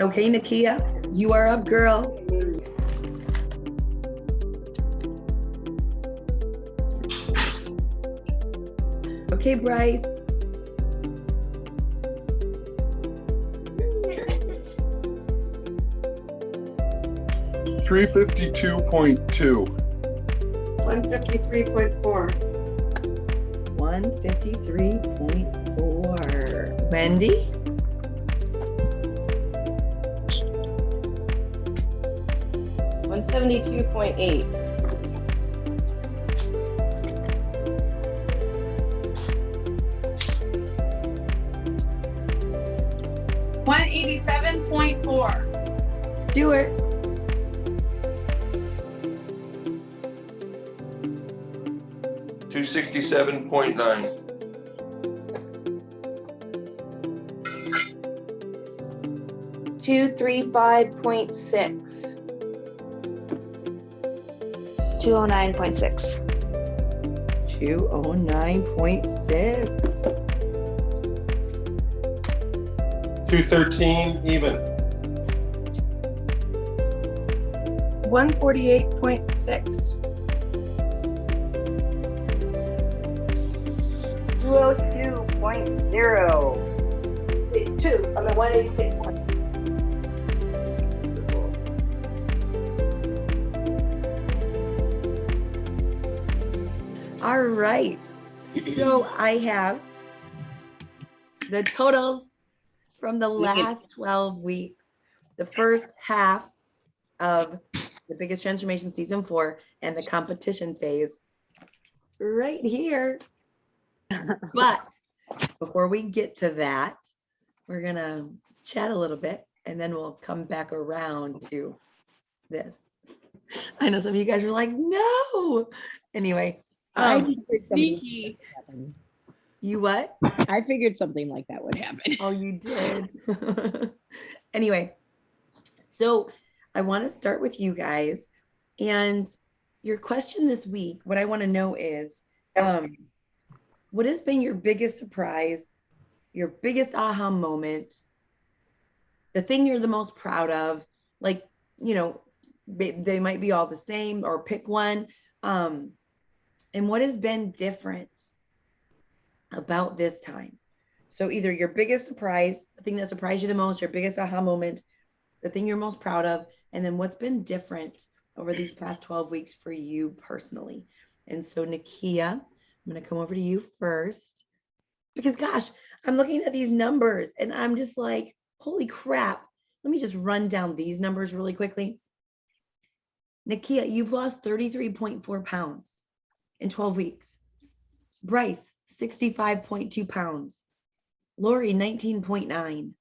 Okay, Nakia, you are up, girl. Okay, Bryce. $352.2. 153.4. 153.4. Wendy? $172.8. $187.4. Stuart? $267.9. $235.6. 209.6. 209.6. 213 even. 148.6. 202.0. 186. All right. So I have the totals from the last 12 weeks, the first half of the Biggest Transformation Season 4 and the competition phase right here. But before we get to that, we're going to chat a little bit and then we'll come back around to this. I know some of you guys were like, no. Anyway, I just figured something Sneaky. would happen. you what? I figured something like that would happen. Oh, you did. Anyway, so I want to start with you guys. And your question this week, what I want to know is, what has been your biggest surprise, your biggest aha moment, the thing you're the most proud of? Like, you know, they might be all the same, or pick one. And what has been different about this time? So either your biggest surprise, the thing that surprised you the most, your biggest aha moment, the thing you're most proud of, and then what's been different over these past 12 weeks for you personally. And so Nakia, I'm going to come over to you first because gosh, I'm looking at these numbers and I'm just like, holy crap. Let me just run down these numbers really quickly. Nakia, you've lost 33.4 pounds in 12 weeks. Bryce, 65.2 pounds. Lori, 19.9.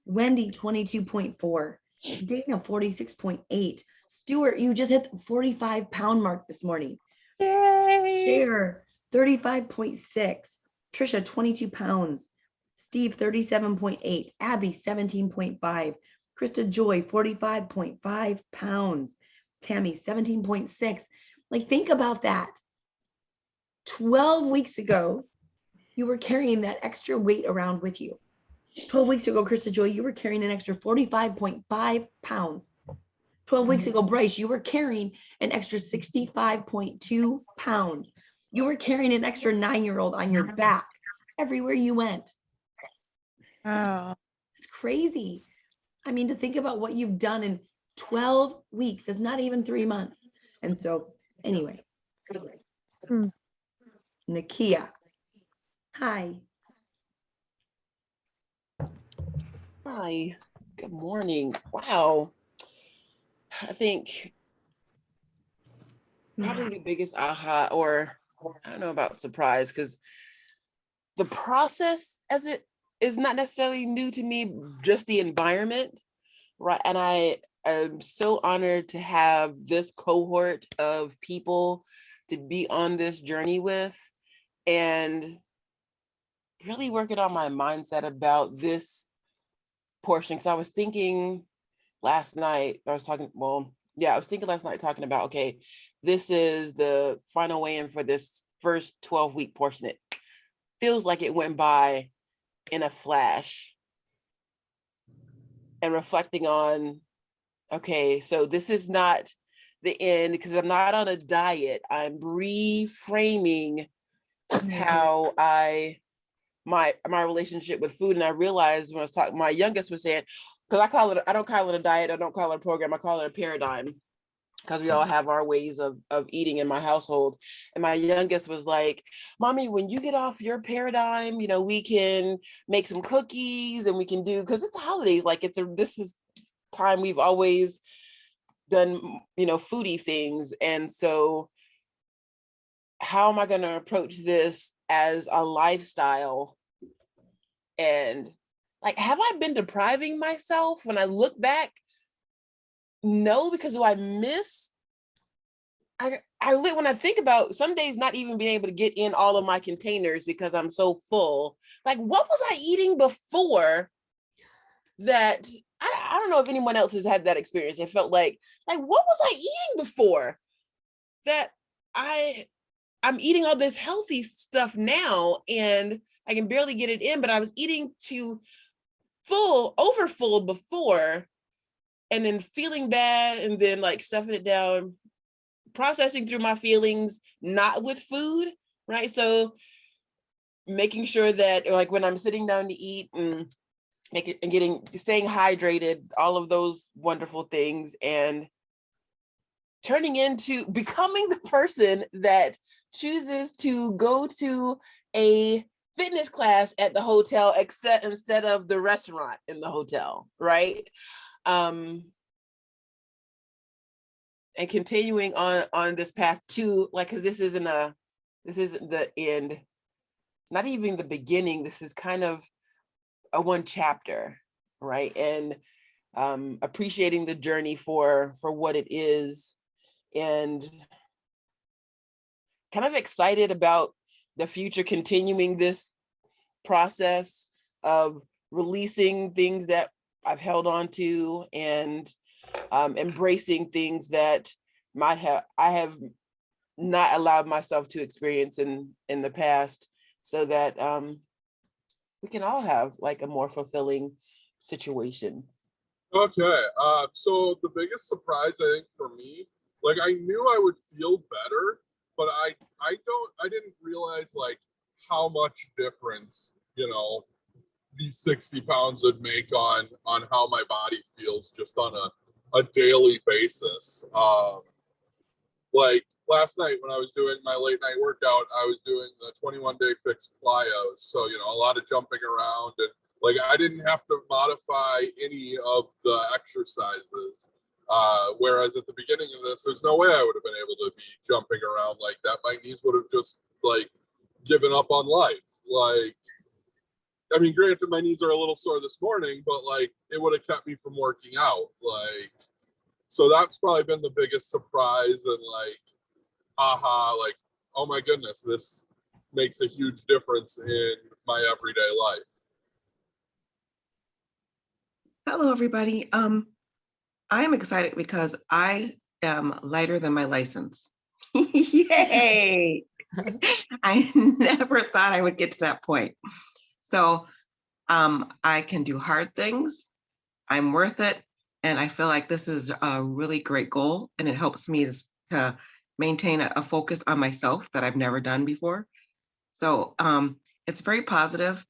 Wendy, 22.4. Dana, 46.8. Stuart, you just hit the 45-pound mark this morning. Cher, 35.6. Trisha, 22 pounds. Steve, 37.8. Abby, 17.5. Krista Joy, 45.5 pounds. Tammy, 17.6. Like, think about that. 12 weeks ago, you were carrying that extra weight around with you. 12 weeks ago, Krista Joy, you were carrying an extra 45.5 pounds. 12 weeks ago, Bryce, you were carrying an extra 65.2 pounds. You were carrying an extra 9-year-old on your back everywhere you went. Oh. It's crazy. I mean, to think about what you've done in 12 weeks, it's not even 3 months. And so, anyway, Nakia, hi. Hi, good morning. Wow. I think probably the biggest aha, or I don't know about surprise, because the process as it is not necessarily new to me, just the environment, right? And I am so honored to have this cohort of people to be on this journey with, and really working on my mindset about this portion, because I was thinking last night, I was thinking last night talking about, okay, this is the final weigh-in for this first 12-week portion. It feels like it went by in a flash. and reflecting on, okay, so this is not the end because I'm not on a diet. I'm reframing how my relationship with food. And I realized when I was talking, my youngest was saying, because I don't call it a diet, I don't call it a program, I call it a paradigm, because we all have our ways of eating in my household. And my youngest was like, Mommy, when you get off your paradigm, you know, we can make some cookies and we can do, because it's the holidays, like this is time we've always done, you know, foodie things. And so how am I going to approach this as a lifestyle? And like, have I been depriving myself? When I look back, no, because do I miss? When I think about some days not even being able to get in all of my containers because I'm so full, like, what was I eating before that? I don't know if anyone else has had that experience. It felt like what was I eating before that I'm eating all this healthy stuff now and I can barely get it in, but I was eating too over full before, and then feeling bad and then like stuffing it down, processing through my feelings, not with food, right? So making sure that like when I'm sitting down to eat and staying hydrated, all of those wonderful things, and turning into becoming the person that chooses to go to a fitness class at the hotel instead of the restaurant in the hotel, right? And continuing on this path to, like, because this isn't the end, not even the beginning. This is kind of a one chapter, right? And appreciating the journey for what it is, and kind of excited about the future, continuing this process of releasing things that I've held on to, and embracing things that I have not allowed myself to experience in the past, so that we can all have like a more fulfilling situation. Okay, so the biggest surprise I think for me, like I knew I would feel better, but I didn't realize like how much difference, you know, these 60 pounds would make on how my body feels just on a daily basis. Like last night when I was doing my late night workout, I was doing the 21-day fixed plyos. So, you know, a lot of jumping around, and like I didn't have to modify any of the exercises. Whereas at the beginning of this, there's no way I would have been able to be jumping around like that. My knees would have just like given up on life. Like, I mean, granted, my knees are a little sore this morning, but like it would have kept me from working out. Like, so that's probably been the biggest surprise, and like, aha, like, oh my goodness, this makes a huge difference in my everyday life. Hello, everybody. I am excited because I am lighter than my license. Yay! I never thought I would get to that point. So I can do hard things. I'm worth it. And I feel like this is a really great goal, and it helps me to maintain a focus on myself that I've never done before. So it's very positive,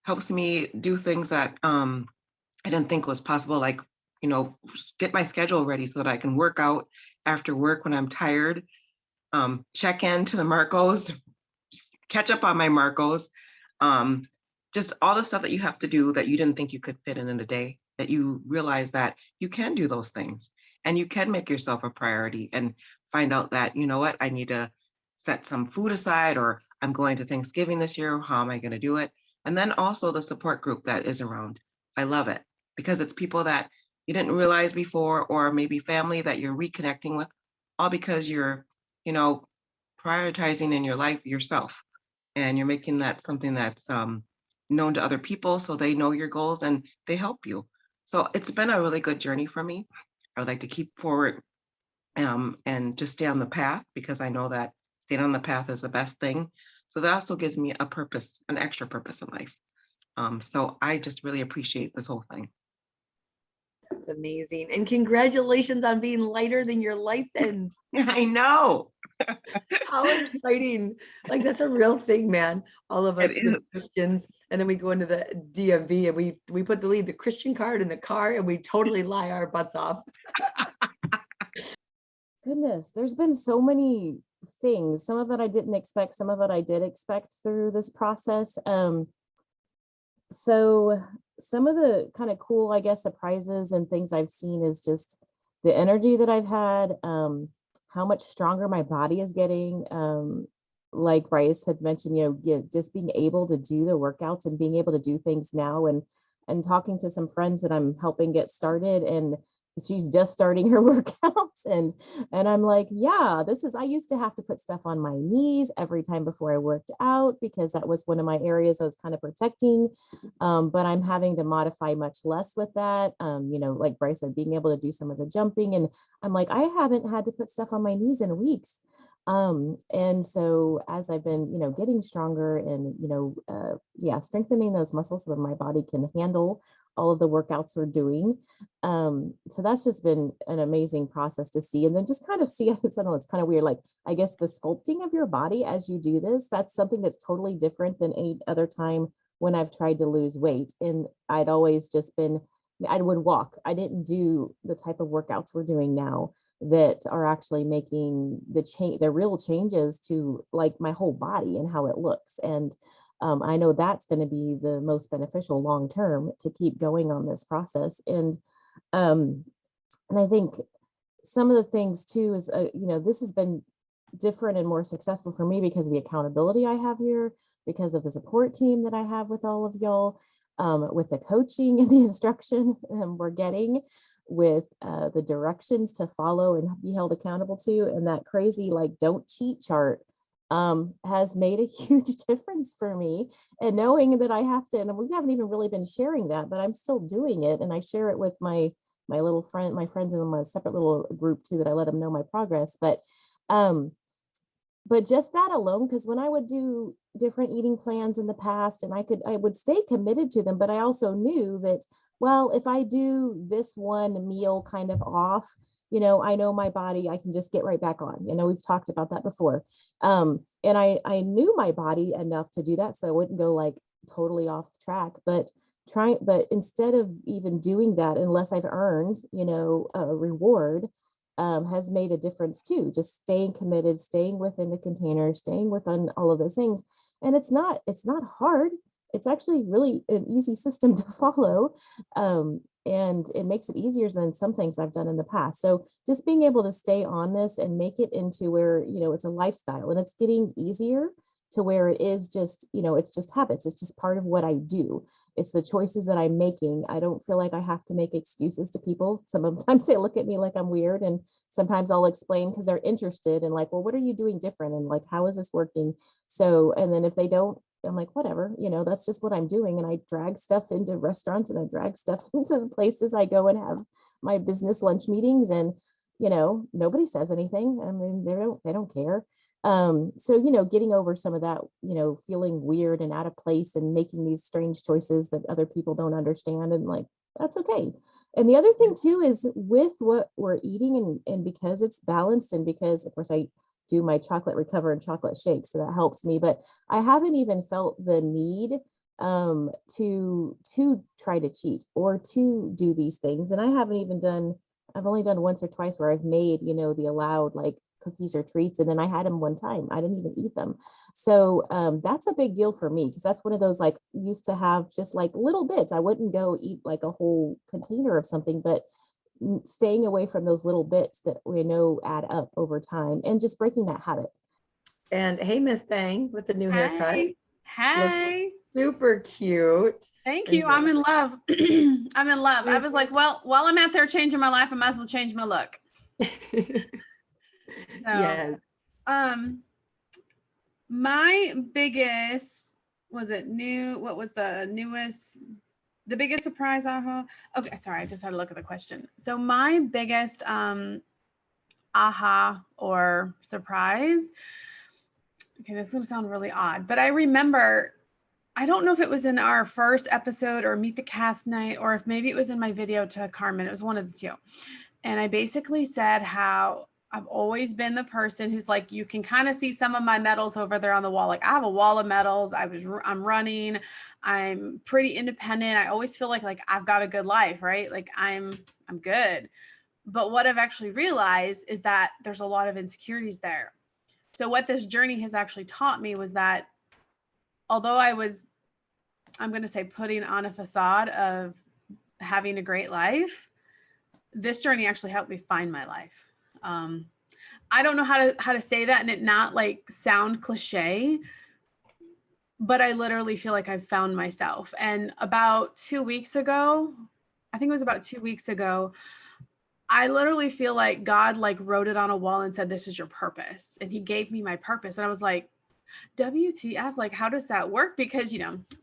helps me do things that I didn't think was possible, like, you know, get my schedule ready so that I can work out after work when I'm tired, check into the Marcos, catch up on my Marcos, just all the stuff that you have to do that you didn't think you could fit in a day, that you realize that you can do those things and you can make yourself a priority and find out that, you know what, I need to set some food aside, or I'm going to Thanksgiving this year, how am I going to do it? And then also the support group that is around. I love it because it's people that you didn't realize before, or maybe family that you're reconnecting with, all because you're, you know, prioritizing in your life yourself, and you're making that something that's known to other people, so they know your goals and they help you. So it's been a really good journey for me. I would like to keep forward and just stay on the path, because I know that staying on the path is the best thing. So that also gives me a purpose, an extra purpose in life. So I just really appreciate this whole thing. that's amazing. And congratulations on being lighter than your license. I know. How exciting. Like that's a real thing, man. All of us It the is. Christians, and then we go into the DMV and we put the Christian card in the car and we totally lie our butts off. Goodness, there's been so many things. Some of it I didn't expect, some of it I did expect through this process. So some of the kind of cool, I guess, surprises and things I've seen is just the energy that I've had, how much stronger my body is getting. Like Bryce had mentioned, just being able to do the workouts and being able to do things now, and talking to some friends that I'm helping get started, and she's just starting her workouts, and I'm like, yeah, I used to have to put stuff on my knees every time before I worked out because that was one of my areas I was kind of protecting, but I'm having to modify much less with that. Like Bryce said, being able to do some of the jumping, and I'm like, I haven't had to put stuff on my knees in weeks. And so as I've been, getting stronger and, strengthening those muscles so that my body can handle all of the workouts we're doing. So that's just been an amazing process to see. And then just kind of see, I don't know, it's kind of weird. Like, I guess the sculpting of your body as you do this, that's something that's totally different than any other time when I've tried to lose weight. And I'd always just been, I would walk. I didn't do the type of workouts we're doing now that are actually making the real changes to like my whole body and how it looks. And I know that's going to be the most beneficial long term to keep going on this process. And I think some of the things too is, this has been different and more successful for me because of the accountability I have here, because of the support team that I have with all of y'all, with the coaching and the instruction we're getting, with the directions to follow and be held accountable to, and that crazy like don't cheat chart has made a huge difference for me. And knowing that I have to, and we haven't even really been sharing that, but I'm still doing it, and I share it with my friends in my separate little group too, that I let them know my progress. But just that alone, because when I would do different eating plans in the past, and I would stay committed to them, but I also knew that, well, if I do this one meal kind of off, I know my body, I can just get right back on. We've talked about that before. And I knew my body enough to do that, so I wouldn't go like totally off track, but instead of even doing that, unless I've earned, a reward, has made a difference too. Just staying committed, staying within the container, staying within all of those things. And it's not hard. It's actually really an easy system to follow. And it makes it easier than some things I've done in the past. So just being able to stay on this and make it into where, it's a lifestyle, and it's getting easier to where it is just, it's just habits. It's just part of what I do. It's the choices that I'm making. I don't feel like I have to make excuses to people. Sometimes they look at me like I'm weird, and sometimes I'll explain because they're interested and like, well, what are you doing different? And like, how is this working? So, and then if they don't, I'm like, whatever, that's just what I'm doing. And I drag stuff into restaurants, and I drag stuff into the places I go and have my business lunch meetings, and, nobody says anything. I mean, they don't care. So, getting over some of that, feeling weird and out of place and making these strange choices that other people don't understand, and like, that's okay. And the other thing too, is with what we're eating, and because it's balanced, and because of course I do my chocolate recover and chocolate shake, so that helps me, but I haven't even felt the need to try to cheat or to do these things. And I've only done once or twice where I've made, the allowed like cookies or treats, and then I had them one time. I didn't even eat them. So that's a big deal for me, because that's one of those, like, used to have just like little bits. I wouldn't go eat like a whole container of something, but staying away from those little bits that we know add up over time, and just breaking that habit. And hey, Miss Thang with the new haircut. Hi. Looks super cute. Thank you. I'm in love. I'm in love. I was like, well, while I'm out there changing my life, I might as well change my look. Yes. My biggest, what was the newest, the biggest surprise aha? Okay, sorry, I just had to look at the question. So my biggest aha or surprise, okay, this is gonna sound really odd, but I remember I don't know if it was in our first episode or Meet the Cast night, or if maybe it was in my video to Carmen. It was one of the two. And I basically said how I've always been the person who's like, you can kind of see some of my medals over there on the wall. Like I have a wall of medals. I'm running. I'm pretty independent. I always feel like I've got a good life, right? Like I'm good. But what I've actually realized is that there's a lot of insecurities there. So what this journey has actually taught me was that although I'm going to say putting on a facade of having a great life, this journey actually helped me find my life. I don't know how to say that and it not like sound cliche, but I literally feel like I've found myself. And about 2 weeks ago, I think it was about 2 weeks ago, I literally feel like God like wrote it on a wall and said, this is your purpose. And he gave me my purpose. And I was like, WTF, like, how does that work? Because,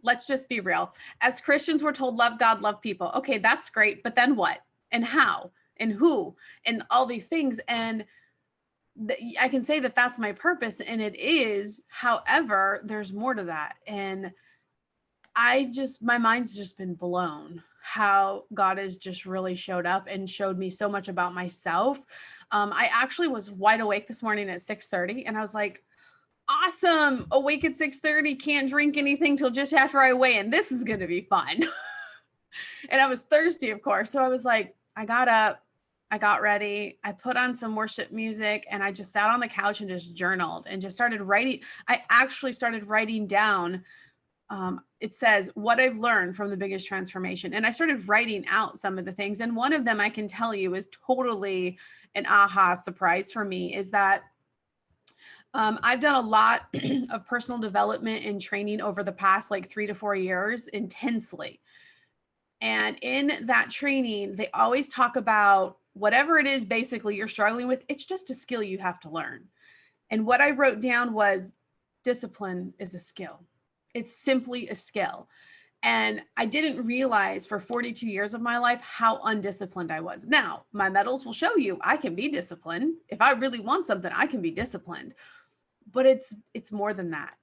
let's just be real. As Christians, we're told, love God, love people. Okay, that's great. But then what? And how? And who? And all these things. And I can say that that's my purpose. And it is. However, there's more to that. And my mind's just been blown how God has just really showed up and showed me so much about myself. I actually was wide awake this morning at 6:30 and I was like, awesome, awake at 6:30, can't drink anything till just after I weigh in. This is going to be fun. And I was thirsty, of course. So I was like, I got up, I got ready, I put on some worship music and I just sat on the couch and just journaled and just started writing. I actually started writing down it says what I've learned from the biggest transformation. And I started writing out some of the things. And one of them I can tell you is totally an aha surprise for me is that I've done a lot of personal development and training over the past like 3 to 4 years intensely. And in that training, they always talk about whatever it is basically you're struggling with, it's just a skill you have to learn. And what I wrote down was discipline is a skill. It's simply a skill. And I didn't realize for 42 years of my life how undisciplined I was. Now, my medals will show you I can be disciplined. If I really want something, I can be disciplined. But it's more than that.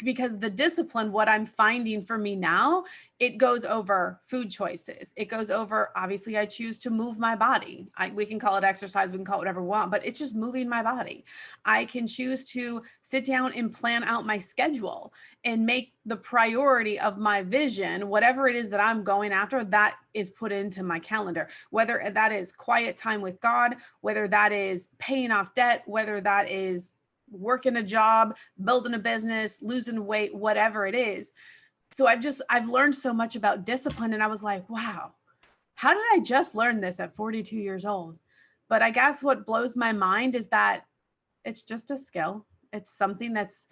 Because the discipline, what I'm finding for me now, it goes over food choices. It goes over, obviously, I choose to move my body. We can call it exercise, we can call it whatever we want, but it's just moving my body. I can choose to sit down and plan out my schedule and make the priority of my vision, whatever it is that I'm going after, that is put into my calendar. Whether that is quiet time with God, whether that is paying off debt, whether that is working a job, building a business, losing weight, whatever it is. So I've learned so much about discipline and I was like, wow, how did I just learn this at 42 years old? But I guess what blows my mind is that it's just a skill. It's something that's,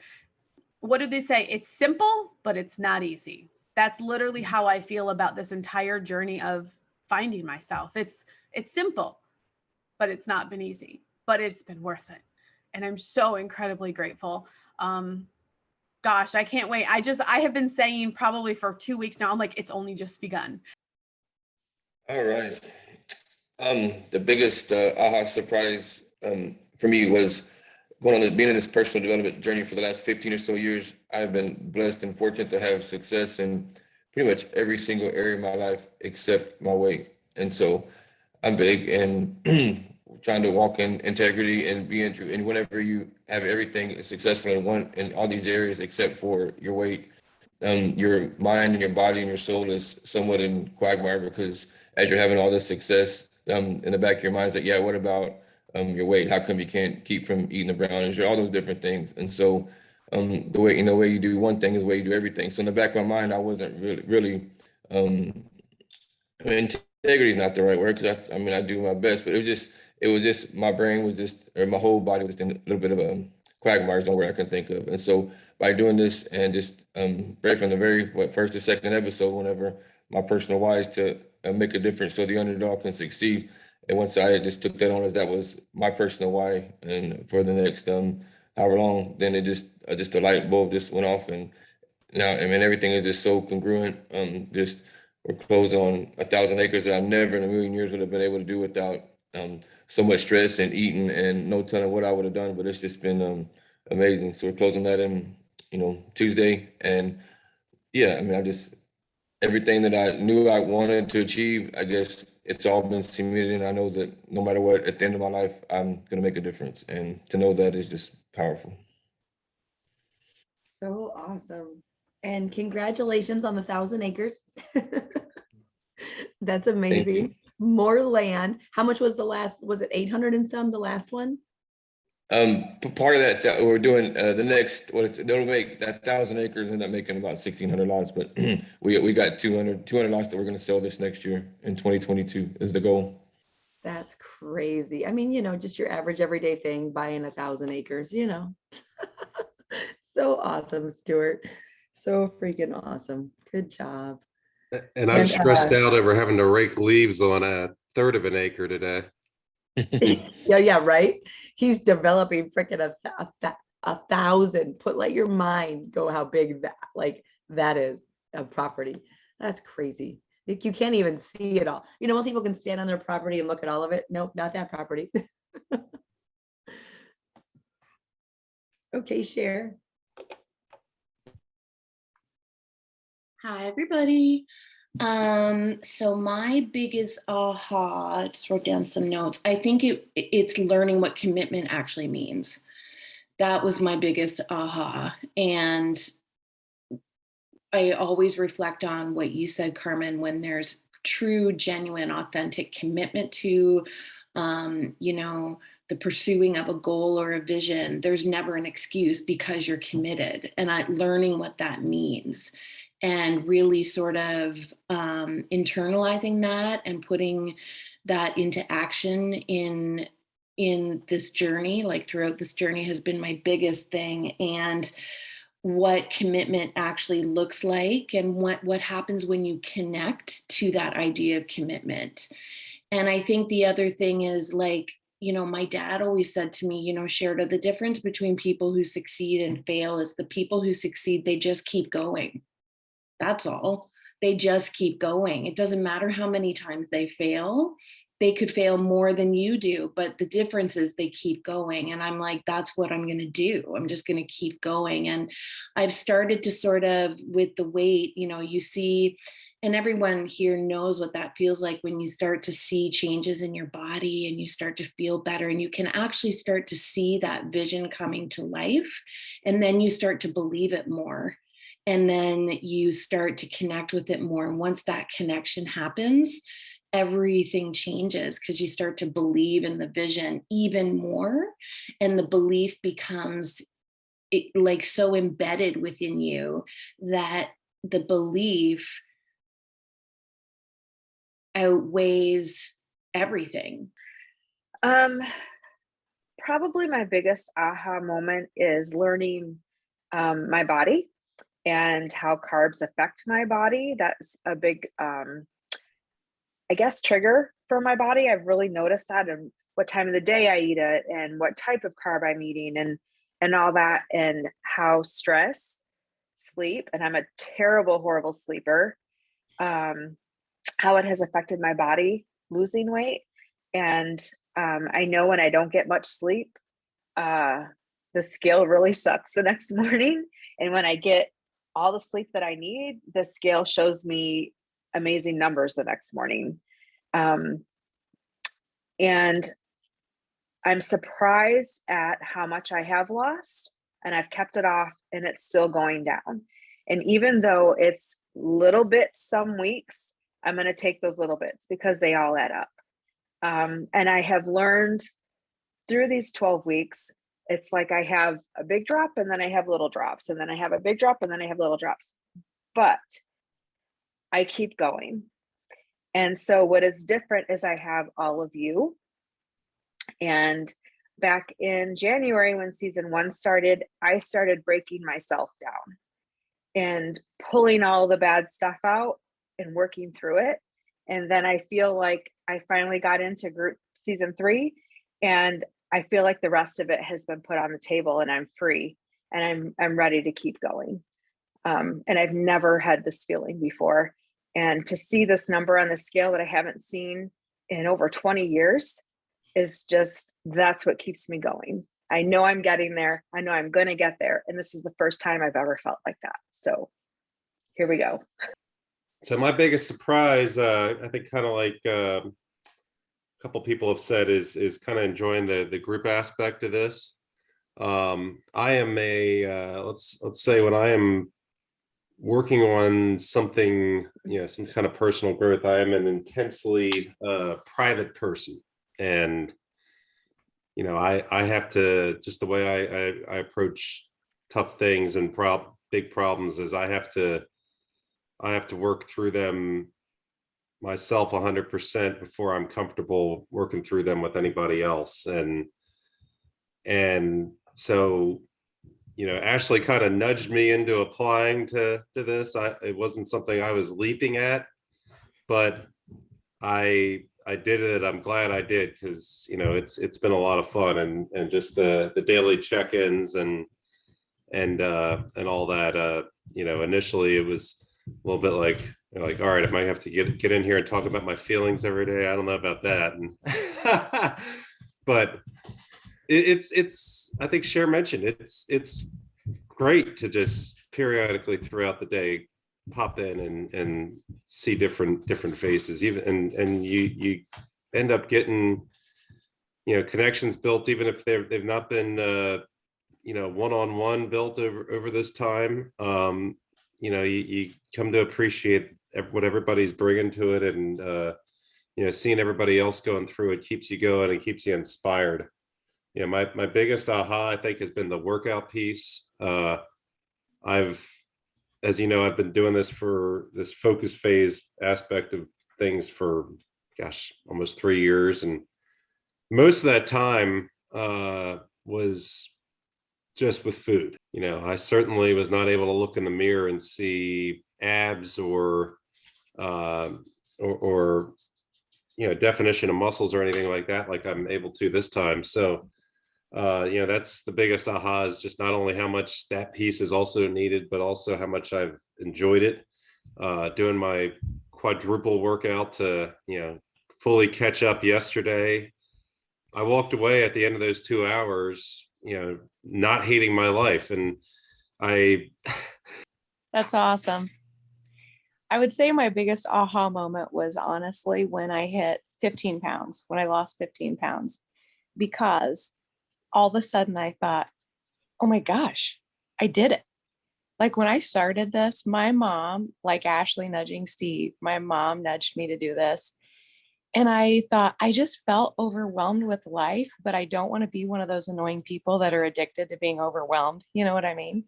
what do they say? It's simple, but it's not easy. That's literally how I feel about this entire journey of finding myself. It's simple, but it's not been easy, but it's been worth it. And I'm so incredibly grateful. Gosh, I can't wait. I have been saying probably for 2 weeks now, I'm like, it's only just begun. All right. The biggest aha surprise for me was being in this personal development journey for the last 15 or so years. I've been blessed and fortunate to have success in pretty much every single area of my life except my weight. And so I'm big in trying to walk in integrity and be true. And whenever you have everything successful in all these areas except for your weight, your mind and your body and your soul is somewhat in quagmire, because as you're having all this success, in the back of your mind is like, yeah, what about your weight? How come you can't keep from eating the brownies or all those different things? And so the way you do one thing is the way you do everything. So in the back of my mind, I wasn't really integrity is not the right word, because I do my best, but it was just my brain was just, or my whole body was just in a little bit of a quagmire, is the word I can think of. And so by doing this and just right from the very first or second episode, whenever my personal why is to make a difference so the underdog can succeed. And once I just took that on as that was my personal why, and for the next however long, then it just a light bulb just went off, and now everything is just so congruent. Just we're close on 1,000 acres that I never in a million years would have been able to do without so much stress and eating and no telling what I would have done. But it's just been amazing. So we're closing that in Tuesday, and yeah, I mean, everything that I knew I wanted to achieve, I guess it's all been cemented. And I know that no matter what, at the end of my life, I'm going to make a difference. And to know that is just powerful. So awesome. And congratulations on the 1,000 acres. That's Thank amazing. you. More land. How much was the last, was it 800 and some, the last one? Part of that we're doing the next, they'll make that 1,000 acres end up making about 1,600 lots, but we got 200 lots that we're going to sell this next year in 2022 is the goal. That's crazy. I mean, just your average everyday thing, buying 1,000 acres, So awesome, Stuart. So freaking awesome. Good job. And I'm And stressed out over having to rake leaves on a third of an acre today. yeah, right. He's developing freaking a 1,000. Let your mind go how big that is a property. That's crazy. Like, you can't even see it all. Most people can stand on their property and look at all of it. Nope, not that property. Okay, share. Hi, everybody. So my biggest aha, I just wrote down some notes. I think it's learning what commitment actually means. That was my biggest aha. And I always reflect on what you said, Carmen, when there's true, genuine, authentic commitment to, the pursuing of a goal or a vision, there's never an excuse because you're committed, and learning what that means and really sort of internalizing that and putting that into action in this journey, like throughout this journey, has been my biggest thing. And what commitment actually looks like and what happens when you connect to that idea of commitment. And I think the other thing is, like, my dad always said to me, Sherda, the difference between people who succeed and fail is the people who succeed, they just keep going. That's all. They just keep going. It doesn't matter how many times they fail. They could fail more than you do, but the difference is they keep going. And I'm like, that's what I'm going to do. I'm just going to keep going. And I've started to sort of, with the weight, you see, and everyone here knows what that feels like when you start to see changes in your body and you start to feel better, and you can actually start to see that vision coming to life. And then you start to believe it more. And then you start to connect with it more. And once that connection happens, everything changes because you start to believe in the vision even more. And the belief becomes like so embedded within you that the belief outweighs everything. Probably my biggest aha moment is learning my body and how carbs affect my body. That's a big I guess trigger for my body. I've really noticed that, and what time of the day I eat it and what type of carb I'm eating and all that, and how stress, sleep, and I'm a terrible, horrible sleeper, how it has affected my body losing weight. And I know when I don't get much sleep, the scale really sucks the next morning. And when I get all the sleep that I need, the scale shows me amazing numbers the next morning. And I'm surprised at how much I have lost, and I've kept it off, and it's still going down. And even though it's little bits some weeks, I'm going to take those little bits because they all add up. And I have learned through these 12 weeks, it's like I have a big drop and then I have little drops, and then I have a big drop and then I have little drops, but I keep going. And so what is different is I have all of you. And back in January, when season 1 started, I started breaking myself down and pulling all the bad stuff out and working through it. And then I feel like I finally got into group season 3, and I feel like the rest of it has been put on the table, and I'm free, and I'm ready to keep going. And I've never had this feeling before. And to see this number on the scale that I haven't seen in over 20 years is just, that's what keeps me going. I know I'm getting there. I know I'm going to get there. And this is the first time I've ever felt like that. So Here we go. So my biggest surprise, I think kind of like a couple people have said, is kind of enjoying the group aspect of this. I am let's say when I am working on something, some kind of personal growth, I am an intensely private person. And, I have to, just the way I approach tough things and big problems is I have to work through them myself 100% before I'm comfortable working through them with anybody else. And so, Ashley kind of nudged me into applying to this. It wasn't something I was leaping at, but I did it. I'm glad I did, because it's been a lot of fun, and just the daily check-ins and all that. Initially it was a little bit like, all right, I might have to get in here and talk about my feelings every day. I don't know about that. But it's I think Cher mentioned it's great to just periodically throughout the day pop in and see different faces, even and you end up getting connections built, even if they've not been one-on-one built over this time. You come to appreciate what everybody's bringing to it, and seeing everybody else going through it keeps you going and keeps you inspired. My biggest aha, I think, has been the workout piece. As you know, I've been doing this for this focus phase aspect of things for, almost 3 years. And most of that time was just with food. I certainly was not able to look in the mirror and see abs or definition of muscles or anything like that, like I'm able to this time. So that's the biggest aha, is just not only how much that piece is also needed, but also how much I've enjoyed it. Doing my quadruple workout to fully catch up yesterday. I walked away at the end of those 2 hours, not hating my life. And That's awesome. I would say my biggest aha moment was honestly when I hit 15 pounds, when I lost 15 pounds, because all of a sudden I thought, oh my gosh, I did it. Like when I started this, my mom, like Ashley nudging Steve, my mom nudged me to do this. And I thought, I just felt overwhelmed with life, but I don't want to be one of those annoying people that are addicted to being overwhelmed. You know what I mean?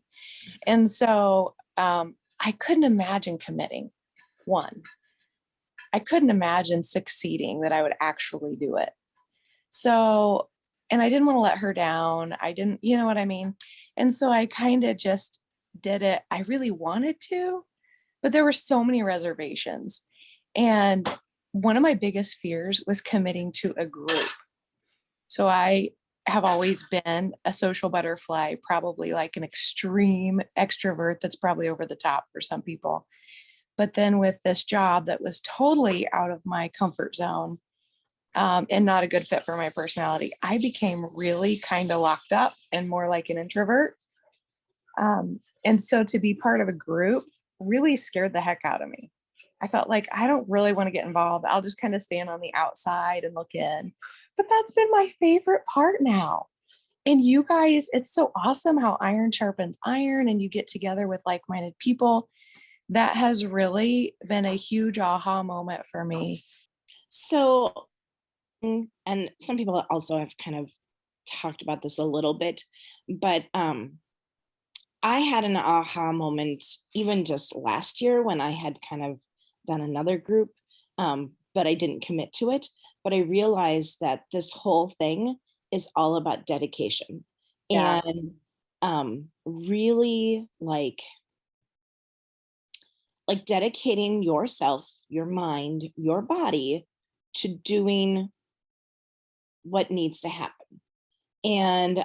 And so I couldn't imagine committing. One, I couldn't imagine succeeding, that I would actually do it. So, and I didn't want to let her down. I didn't, you know what I mean? And so I kind of just did it. I really wanted to, but there were so many reservations. And one of my biggest fears was committing to a group. So I have always been a social butterfly, probably like an extreme extrovert that's probably over the top for some people. But then with this job that was totally out of my comfort zone, and not a good fit for my personality, I became really kind of locked up and more like an introvert. And so to be part of a group really scared the heck out of me. I felt like I don't really want to get involved. I'll just kind of stand on the outside and look in. But that's been my favorite part now. And you guys, it's so awesome how iron sharpens iron and you get together with like-minded people. That has really been a huge aha moment for me. So, and some people also have kind of talked about this a little bit, but I had an aha moment even just last year when I had kind of done another group, but I didn't commit to it. But I realized that this whole thing is all about dedication. Yeah. And really like dedicating yourself, your mind, your body to doing what needs to happen. And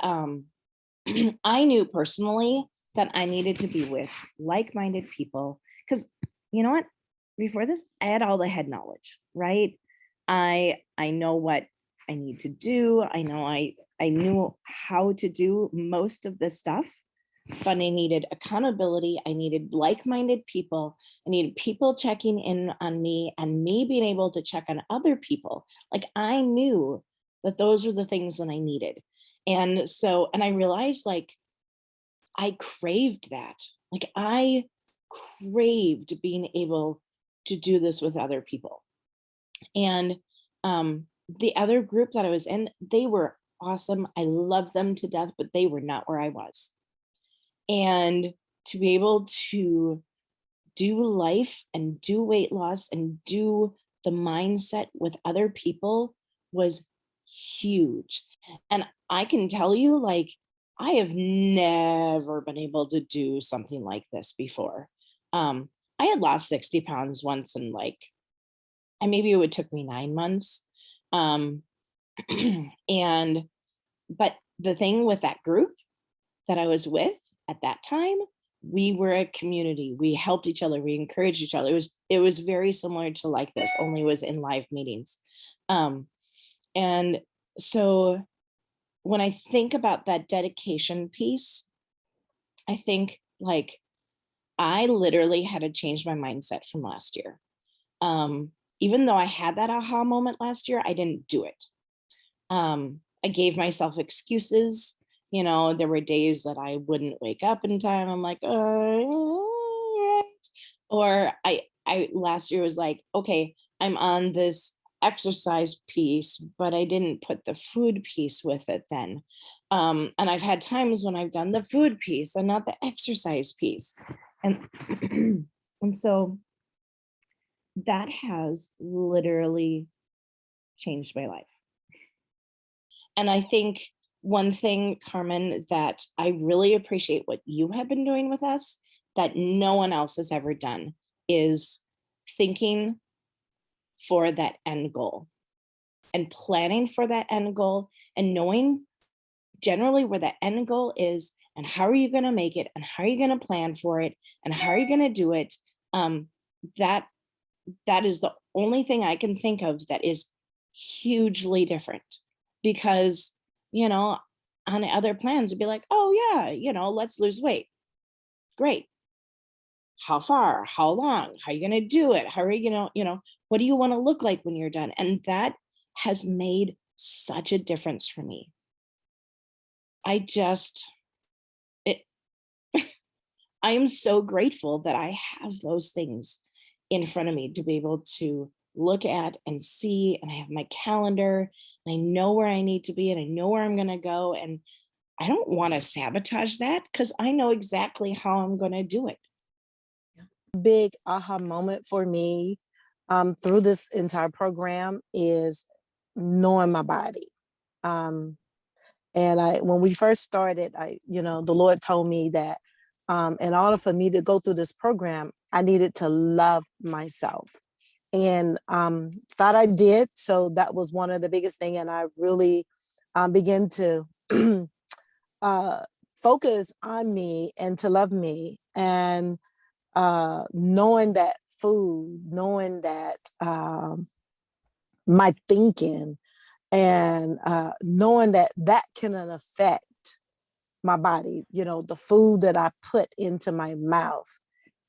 I knew personally that I needed to be with like-minded people, because you know what? Before this, I had all the head knowledge, right? I know what I need to do. I know I knew how to do most of this stuff. but I needed accountability. I needed like-minded people. I needed people checking in on me and me being able to check on other people. Like I knew that those were the things that I needed. And so, and I realized like I craved that. Like I craved being able to do this with other people. And the other group that I was in, they were awesome. I loved them to death, but they were not where I was. And to be able to do life and do weight loss and do the mindset with other people was huge. And I can tell you, like, I have never been able to do something like this before. I had lost 60 pounds once and like, and maybe it would took me 9 months. And, but the thing with that group that I was with at that time, we were a community. We helped each other. We encouraged each other. It was very similar to like this, only was in live meetings. And so when I think about that dedication piece, I think like I literally had to change my mindset from last year. Even though I had that aha moment last year, I didn't do it. I gave myself excuses. You know, there were days that I wouldn't wake up in time. I'm like, or I last year was like, okay, I'm on this exercise piece, but I didn't put the food piece with it then. And I've had times when I've done the food piece and not the exercise piece. And, and so that has literally changed my life. And I think one thing, Carmen, that I really appreciate what you have been doing with us that no one else has ever done is thinking for that end goal and planning for that end goal and knowing generally where that end goal is and how are you going to make it and how are you going to plan for it and how are you going to do it. That is the only thing I can think of that is hugely different, because, you know, on other plans it'd be like, oh yeah, you know, let's lose weight. Great. How far? How long? How are you going to do it? How are you going to, you know, what do you want to look like when you're done? And that has made such a difference for me. I am so grateful that I have those things in front of me to be able to look at and see, and I have my calendar and I know where I need to be and I know where I'm going to go. And I don't want to sabotage that because I know exactly how I'm going to do it. Big aha moment for me through this entire program is knowing my body. And when we first started, the Lord told me that in order for me to go through this program, I needed to love myself. And thought I did. So that was one of the biggest things. And I really began to focus on me and to love me. And knowing that food, knowing that my thinking, and knowing that that can affect my body, you know, the food that I put into my mouth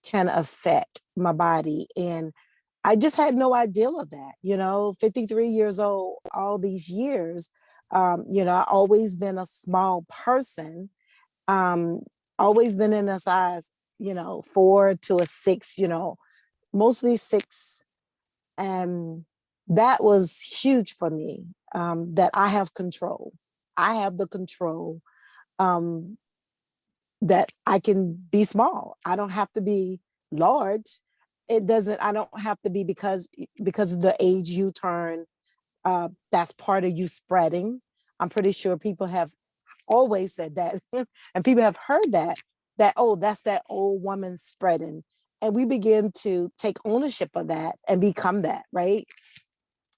can affect my body. And I just had no idea of that, 53 years old, all these years, I always been a small person, always been in a size, 4 to a 6, mostly 6. And that was huge for me, that I have control. I have the control that I can be small. I don't have to be large. I don't have to be because of the age you turn, that's part of you spreading. I'm pretty sure people have always said that and people have heard that, oh, that's that old woman spreading. And we begin to take ownership of that and become that, right?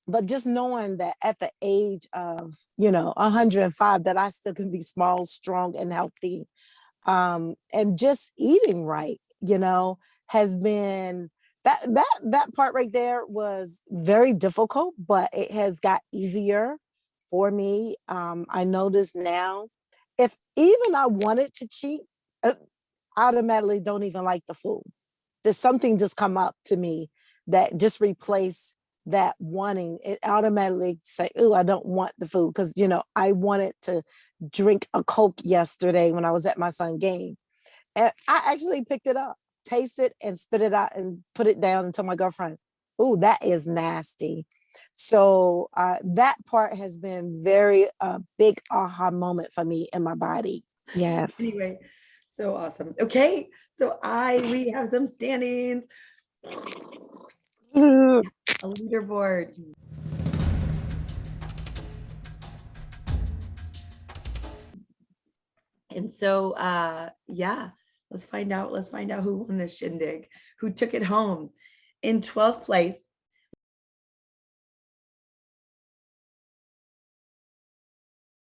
But just knowing that at the age of, 105, that I still can be small, strong, and healthy. And just eating right, has been that part right there was very difficult, but it has got easier for me. I notice now, if even I wanted to cheat, automatically don't even like the food. There's something just come up to me that just replace that wanting. It automatically say, oh, I don't want the food. Because, you know, I wanted to drink a Coke yesterday when I was at my son's game. And I actually picked it up, tasted and spit it out and put it down and told my girlfriend, oh, that is nasty. So that part has been very big aha moment for me in my body. Yes. Anyway, so awesome. Okay, so we have some standings. A leaderboard. And so yeah, let's find out who won this shindig, who took it home. In 12th place